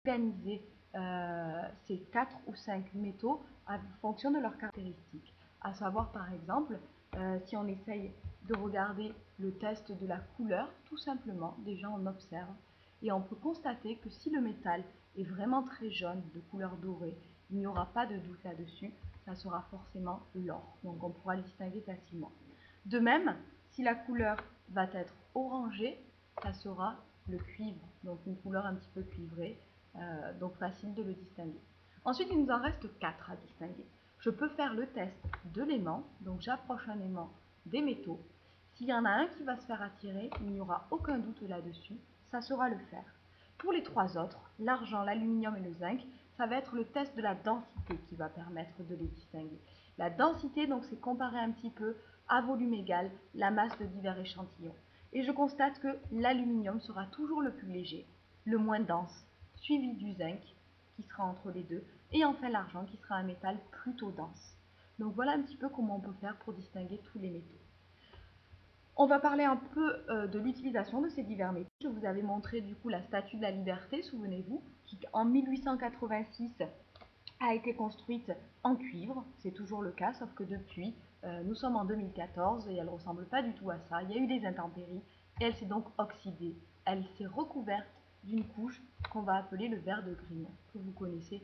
organiser ces 4 ou 5 métaux en fonction de leurs caractéristiques. À savoir par exemple, si on essaye de regarder le test de la couleur, tout simplement, déjà on observe et on peut constater que si le métal est vraiment très jaune, de couleur dorée, il n'y aura pas de doute là-dessus, ça sera forcément l'or. Donc on pourra le distinguer facilement. De même, si la couleur va être orangée, ça sera le cuivre, donc une couleur un petit peu cuivrée, donc facile de le distinguer. Ensuite, il nous en reste 4 à distinguer. Je peux faire le test de l'aimant, donc j'approche un aimant des métaux. S'il y en a un qui va se faire attirer, il n'y aura aucun doute là-dessus, ça sera le fer. Pour les 3 autres, l'argent, l'aluminium et le zinc, ça va être le test de la densité qui va permettre de les distinguer. La densité, donc, c'est comparer un petit peu à volume égal la masse de divers échantillons. Et je constate que l'aluminium sera toujours le plus léger, le moins dense, suivi du zinc qui sera entre les deux, et enfin l'argent qui sera un métal plutôt dense. Donc voilà un petit peu comment on peut faire pour distinguer tous les métaux. On va parler un peu de l'utilisation de ces divers métaux. Je vous avais montré du coup la Statue de la Liberté, souvenez-vous, qui en 1886 a été construite en cuivre. C'est toujours le cas, sauf que depuis, nous sommes en 2014 et elle ne ressemble pas du tout à ça. Il y a eu des intempéries et elle s'est donc oxydée. Elle s'est recouverte d'une couche qu'on va appeler le verre de Green, que vous connaissez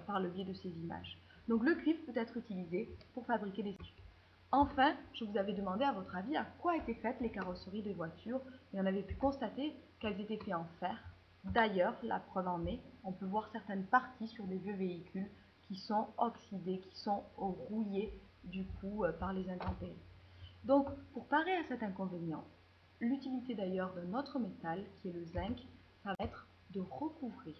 par le biais de ces images. Donc le cuivre peut être utilisé pour fabriquer des statues. Enfin, je vous avais demandé à votre avis à quoi étaient faites les carrosseries des voitures et on avait pu constater qu'elles étaient faites en fer. D'ailleurs, la preuve en est, on peut voir certaines parties sur des vieux véhicules qui sont oxydés, qui sont rouillés du coup par les intempéries. Donc, pour parer à cet inconvénient, l'utilité d'ailleurs d'un autre métal, qui est le zinc, ça va être de recouvrir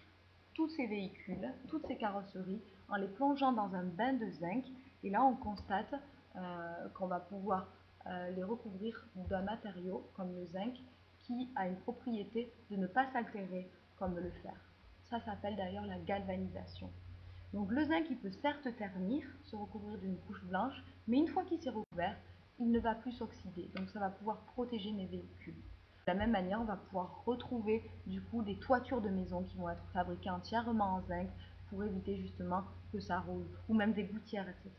tous ces véhicules, toutes ces carrosseries, en les plongeant dans un bain de zinc. Et là, on constate qu'on va pouvoir les recouvrir d'un matériau comme le zinc qui a une propriété de ne pas s'altérer comme le fer. Ça s'appelle d'ailleurs la galvanisation. Donc le zinc, il peut certes ternir, se recouvrir d'une couche blanche, mais une fois qu'il s'est recouvert, il ne va plus s'oxyder. Donc ça va pouvoir protéger mes véhicules. De la même manière, on va pouvoir retrouver du coup des toitures de maisons qui vont être fabriquées entièrement en zinc pour éviter justement que ça roule, ou même des gouttières, etc.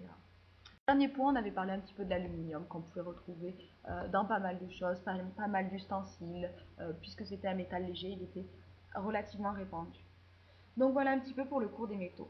Dernier point, on avait parlé un petit peu de l'aluminium qu'on pouvait retrouver dans pas mal de choses, pas mal d'ustensiles, puisque c'était un métal léger, il était relativement répandu. Donc voilà un petit peu pour le cours des métaux.